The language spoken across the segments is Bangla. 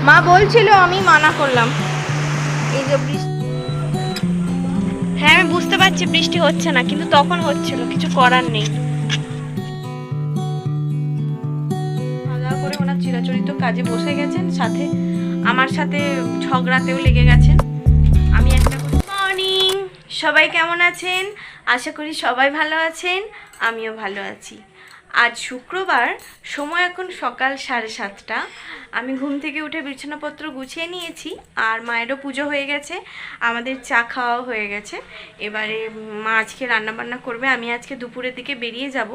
মা বলছিল, আমি মানা করলাম। এই যে বৃষ্টি, হ্যাঁ আমি বুঝতে পারছি বৃষ্টি হচ্ছে না, কিন্তু তখন হচ্ছিল, কিছু করার নেই। খাওয়া দাওয়া করে ওনার চিরাচরিত কাজে বসে গেছেন, সাথে আমার সাথে ঝগড়াতেও লেগে গেছেন। আমি একটা মর্নিং, সবাই কেমন আছেন? আশা করি সবাই ভালো আছেন, আমিও ভালো আছি। আজ শুক্রবার, সময় এখন সকাল 7:30। আমি ঘুম থেকে উঠে বিছানাপত্র গুছিয়ে নিয়েছি, আর মায়েরও পুজো হয়ে গেছে, আমাদের চা খাওয়া হয়ে গেছে। এবারে মা আজকে রান্নাবান্না করবে, আমি আজকে দুপুরের দিকে বেরিয়ে যাব।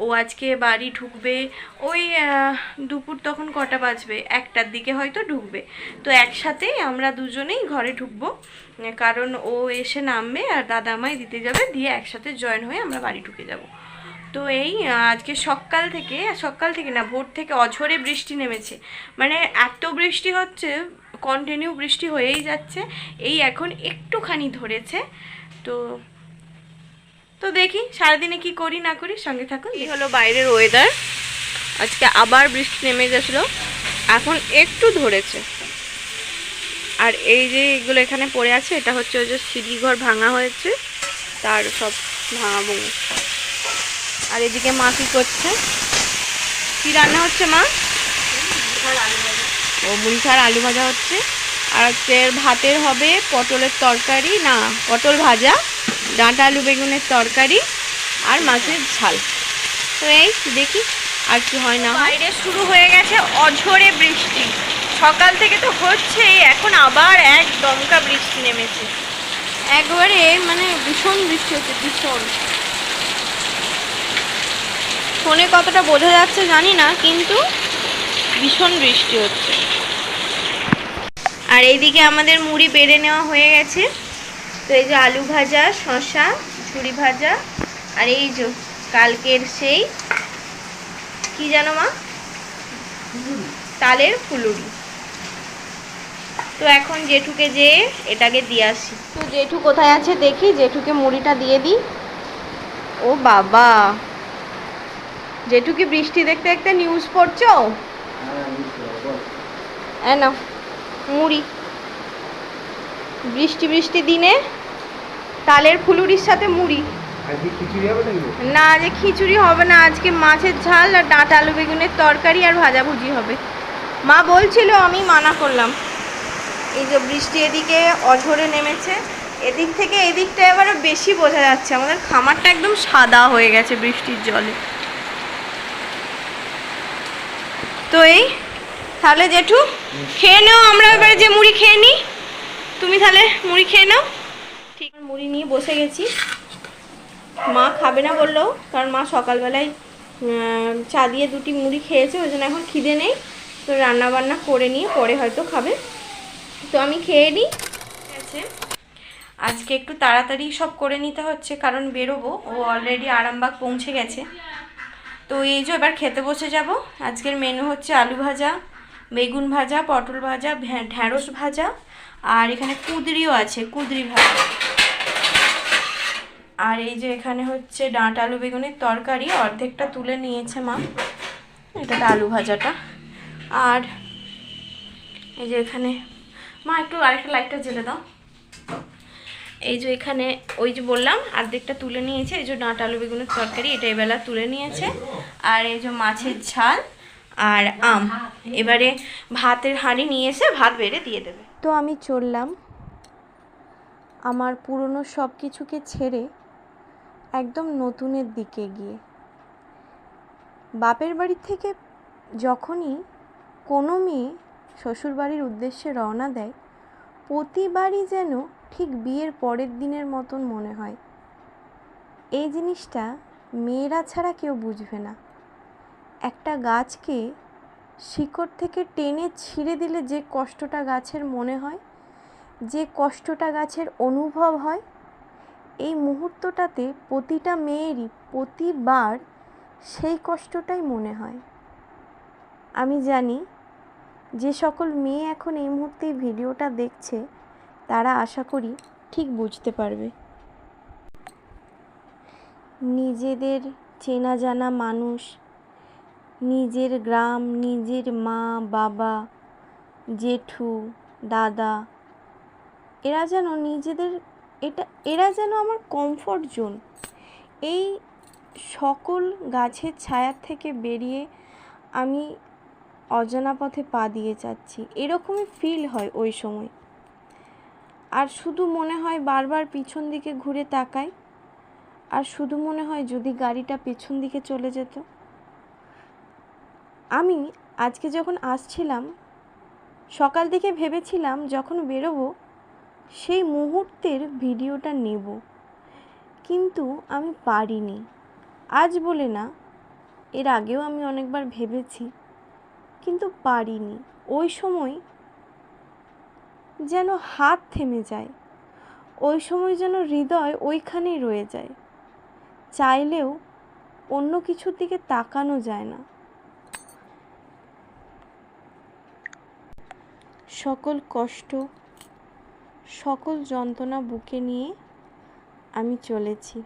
ও আজকে বাড়ি ঢুকবে ওই দুপুর তখন কটা বাজবে, 1টার দিকে হয়তো ঢুকবে। তো একসাথেই আমরা দুজনেই ঘরে ঢুকবো, কারণ ও এসে নামবে আর দাদা আমায় দিতে যাবে, দিয়ে একসাথে জয়েন হয়ে আমরা বাড়ি ঢুকে যাব। তো এই আজকে সকাল থেকে না, ভোর থেকে অঝোরে বৃষ্টি নেমেছে। মানে এত বৃষ্টি হচ্ছে, কন্টিনিউ বৃষ্টি হয়েই যাচ্ছে। এই এখন একটুখানি ধরেছে। তো তো দেখি সারাদিনে কি করি না করি, সঙ্গে থাকুন। এই হলো বাইরের ওয়েদার। আজকে আবার বৃষ্টি নেমে গেছিলো, এখন একটু ধরেছে। আর এই যে এগুলো এখানে পড়ে আছে, এটা হচ্ছে ওই যে সিঁড়ি ঘর ভাঙা হয়েছে, তার সব ভাঙাবো। আর এদিকে মা কি করছে? কি রান্না হচ্ছে মা? ও মুড়িখার আলু ভাজা হচ্ছে। আর আজকের ভাতের হবে পটলের তরকারি, না পটল ভাজা, ডাঁটা আলু বেগুনের তরকারি আর মাছের ঝাল। তো এই দেখি আর কি হয় না। বাইরে শুরু হয়ে গেছে অঝোরে বৃষ্টি, সকাল থেকে তো হচ্ছে, এখন আবার এক দমকা বৃষ্টি নেমেছে। একবারে মানে ভীষণ বৃষ্টি হচ্ছে, ভীষণ। ফোনে কতটা বোঝা যাচ্ছে জানি না, কিন্তু ভীষণ বৃষ্টি হচ্ছে। আর এইদিকে আমাদের মুড়ি বেড়ে নেওয়া হয়ে গেছে। তো এই যে আলু ভাজা, শসা, ঝুড়ি ভাজা, আর এই যে কালকের সেই কি জানো মা, তালের ফুলুরি। তো এখন জেঠুকে যে এটাকে দিয়ে আসি। তো জেঠু কোথায় আছে দেখি, জেঠুকে মুড়িটা দিয়ে দিই। ও বাবা, জেঠু কি বৃষ্টি দেখতে দেখতে নিউজ পড়ছো? হ্যাঁ না, মুড়ি বৃষ্টি বৃষ্টি দিনে তালের ফুলুরির সাথে মুড়ি। না, আজকে খিচুড়ি হবে না, আজকে মাছের ঝাল আর ডাঁটা আলু বেগুনের তরকারি আর ভাজাভুজি হবে। মা বলছিল, আমি মানা করলাম। এই যে বৃষ্টি এদিকে অঝোরে নেমেছে, এদিক থেকে এদিকটা এবারে বেশি বোঝা যাচ্ছে, আমাদের খামারটা একদম সাদা হয়ে গেছে বৃষ্টির জলে। তো এই তাহলে জেঠু খেয়ে নাও, আমরা এবারে যে মুড়ি খেয়ে নিই, তুমি তাহলে মুড়ি খেয়ে নাও। ঠিক, মুড়ি নিয়ে বসে গেছি। মা খাবে না বললো, কারণ মা সকালবেলায় চা দিয়ে 2টি মুড়ি খেয়েছে, ওই জন্য এখন খিদে নেই। তো রান্না বান্না করে নিয়ে পরে হয়তো খাবে। তো আমি খেয়ে নিই। ঠিক আছে, আজকে একটু তাড়াতাড়ি সব করে নিতে হচ্ছে, কারণ বেরোবো। ও অলরেডি আরামবাগ পৌঁছে গেছে। তো এই যে এবার খেতে বসে যাব। আজকের মেনু হচ্ছে আলু ভাজা, বেগুন ভাজা, পটল ভাজা, ঢ্যাঁড়স ভাজা, আর এখানে কুঁদরিও আছে, কুঁদরি ভাজা। আর এই যে এখানে হচ্ছে ডাঁটা আলু বেগুনের তরকারি, অর্ধেকটা তুলে নিয়েছে মা, এটা আলু ভাজাটা। আর এই যে এখানে মা একটু আরেকটা লাইটটা জ্বেলে দাও। এই যে এখানে ওই যে বললাম অর্ধেকটা তুলে নিয়েছে, এই যে ডাঁটা আলু বেগুনের তরকারি, এটা এবেলা তুলে নিয়েছে। আর এই যে মাছের ঝাল আর আম। এবারে ভাতের হাঁড়ি নিয়ে এসে ভাত বেড়ে দিয়ে দেবে। তো আমি চললাম আমার পুরনো সব কিছুকে ছেড়ে একদম নতুনের দিকে গিয়ে। বাপের বাড়ি থেকে যখনই কোনো মেয়ে শ্বশুরবাড়ির উদ্দেশ্যে রওনা দেয়, প্রতিবারই যেন ঠিক বিয়ের পরের দিনের মতন মনে হয়। এই জিনিসটা মেয়েরা ছাড়া কেউ বুঝবে না। একটা গাছকে শিকড় থেকে টেনে ছিঁড়ে দিলে যে কষ্টটা গাছের মনে হয়, যে কষ্টটা গাছের অনুভব হয়, এই মুহূর্তটাতে প্রতিটা মেয়েরই প্রতিবার সেই কষ্টটাই মনে হয়। আমি জানি যে সকল মেয়ে এখন এই মুহূর্তে ভিডিওটা দেখছে, তারা আশা করি ঠিক বুঝতে পারবে। নিজেদের চেনা জানা মানুষ, নিজের গ্রাম, নিজের মা বাবা, জেঠু, দাদা, এরা যেন এরা যেন আমার কমফর্ট জোন। এই সকল গাছের ছায়া থেকে বেরিয়ে আমি অজানা পথে পা দিয়ে যাচ্ছি, এরকমই ফিল হয় ওই সময়। আর শুধু মনে হয় বারবার পিছন দিকে ঘুরে তাকাই, আর শুধু মনে হয় যদি গাড়িটা পেছন দিকে চলে যেত। আমি আজকে যখন আসছিলাম সকাল থেকে ভেবেছিলাম যখন বেরোবো সেই মুহূর্তের ভিডিওটা নেব, কিন্তু আমি পারিনি। আজ বলে না, এর আগেও আমি অনেকবার ভেবেছি, কিন্তু পারিনি। ওই সময় যেন হাত থেমে যায়, ওই সময় যেন হৃদয় ওইখানেই রয়ে যায়, চাইলেও অন্য কিছুর দিকে তাকানো যায় না। সকল কষ্ট, সকল যন্ত্রণা বুকে নিয়ে আমি চলেছি,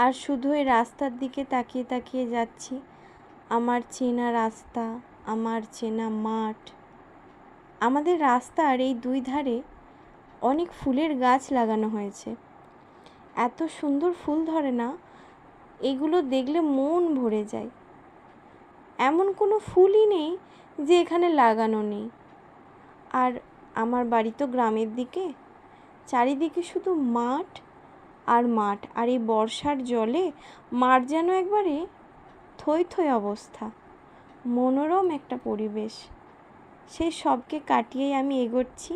আর শুধু এই রাস্তার দিকে তাকিয়ে তাকিয়ে যাচ্ছি। আমার চেনা রাস্তা, আমার চেনা মাঠ। আমাদের রাস্তার এই দুই ধারে অনেক ফুলের গাছ লাগানো হয়েছে। এত সুন্দর ফুল ধরে না, এগুলো দেখলে মন ভরে যায়। এমন কোনো ফুলই নেই যে এখানে লাগানো নেই। আর আমার বাড়ি তো গ্রামের দিকে, চারিদিকে শুধু মাঠ আর মাঠ। আর এই বর্ষার জলে মাঠ যেন একবারে থই থই অবস্থা। মনোরম একটা পরিবেশ, সেই সবকে কাটিয়েই আমি এগোচ্ছি।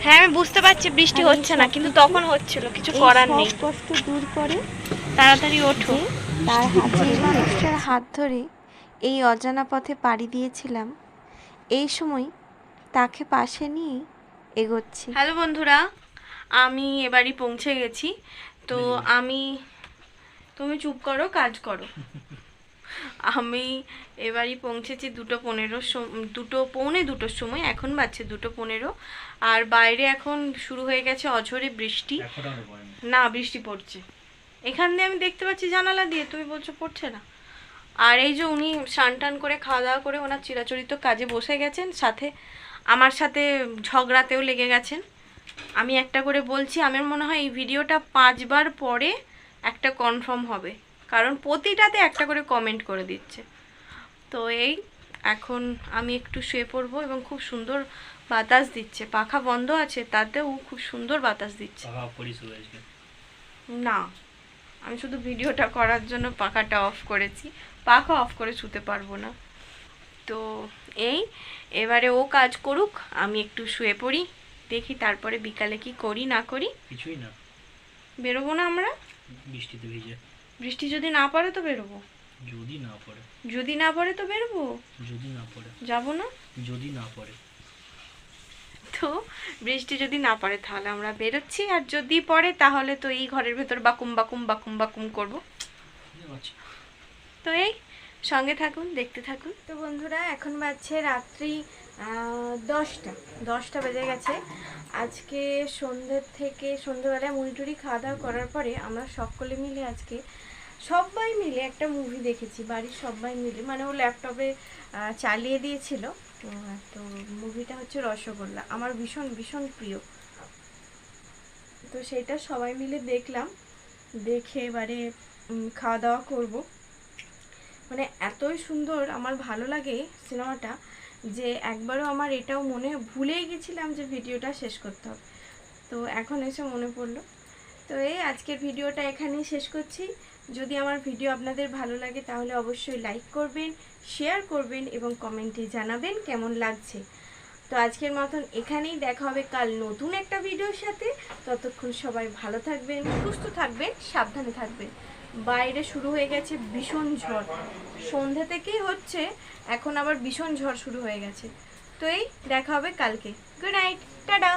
হ্যাঁ, আমি বুঝতে পারছি বৃষ্টি হচ্ছে না, কিন্তু তখন হচ্ছিল, কিছু করার নেই। কষ্ট দূর করে তাড়াতাড়ি ওঠো। তার হাতে মানুষটার হাত ধরে এই অজানা পথে পাড়ি দিয়েছিলাম, এই সময় তাকে পাশে নিয়ে এগোচ্ছি। হ্যালো বন্ধুরা, আমি এবারই পৌঁছে গেছি। তো তুমি চুপ করো, কাজ করো। আমি এবারই পৌঁছেছি 2:15 সময়। এখন বাজছে 2:15, আর বাইরে এখন শুরু হয়ে গেছে অঝোরে বৃষ্টি। না, বৃষ্টি পড়ছে এখান দিয়ে, আমি দেখতে পাচ্ছি জানালা দিয়ে। তুমি বলছো পড়ছে না। আর এই যে উনি স্নান টান করে খাওয়া দাওয়া করে ওনার চিরাচরিত কাজে বসে গেছেন, সাথে আমার সাথে ঝগড়াতেও লেগে গেছেন। আমি একটা করে বলছি, আমার মনে হয় এই ভিডিওটা 5 বার পরে একটা কনফার্ম হবে, কারণ প্রতিটাতে একটা করে কমেন্ট করে দিচ্ছে। তো এই এখন আমি একটু শুয়ে পড়বো, এবং খুব সুন্দর বাতাস দিচ্ছে। পাখা বন্ধ আছে, তাতেও খুব সুন্দর বাতাস দিচ্ছে। না, আমি শুধু ভিডিওটা করার জন্য পাখাটা অফ করেছি, পাখা অফ করে শুতে পারবো না। তো এবারে ও কাজ করুক, আমি একটু শুয়ে পড়ি, দেখি তারপরে বিকালে কি করি না করি। কিছুই না, বেরোবো না আমরা বৃষ্টিতে ভিজে। বৃষ্টি যদি না পড়ে তো বেরোবো, যদি না পড়ে তো বেরোবো, যদি না পড়ে যাবো না, যদি না পড়ে। তো বৃষ্টি যদি না পড়ে তাহলে আমরা বেরোচ্ছি, আর যদি পড়ে তাহলে তো এই ঘরের ভেতর বাকুম বাকুম বাকুম বাকুম করবো। তো সঙ্গে থাকুন, দেখতে থাকুন। তো বন্ধুরা, এখন বাজছে রাত্রি 10টা বেজে গেছে। আজকে সন্ধ্যেবেলায় মুড়ি খাওয়া দাওয়া করার পরে আমরা সকলে মিলে সবাই মিলে একটা মুভি দেখেছি, বাড়ির সবাই মিলে। মানে ও ল্যাপটপে চালিয়ে দিয়েছিল। তো মুভিটা হচ্ছে রসগোল্লা, আমার ভীষণ ভীষণ প্রিয়। তো সেটা সবাই মিলে দেখলাম, দেখে এবারে খাওয়া দাওয়া করব। মানে এতই সুন্দর আমার ভালো লাগে সিনেমাটা, যে একবারও আমার এটাও ভুলেই গেছিলাম যে ভিডিওটা শেষ করতে হবে। তো এখন এসে মনে পড়লো। তো আজকের ভিডিওটা এখানেই শেষ করছি। যদি আমার ভিডিও আপনাদের ভালো লাগে তাহলে অবশ্যই লাইক করবেন, শেয়ার করবেন, এবং কমেন্টে জানাবেন কেমন লাগছে। তো আজকের মতন এখানেই, দেখা হবে কাল নতুন একটা ভিডিওর সাথে। ততক্ষণ সবাই ভালো থাকবেন, সুস্থ থাকবেন, সাবধানে থাকবেন। বাইরে শুরু হয়ে গেছে ভীষণ ঝড়, সন্ধ্যে থেকেই হচ্ছে, এখন আবার ভীষণ ঝড় শুরু হয়ে গেছে। তো দেখা হবে কালকে। Good night, tata.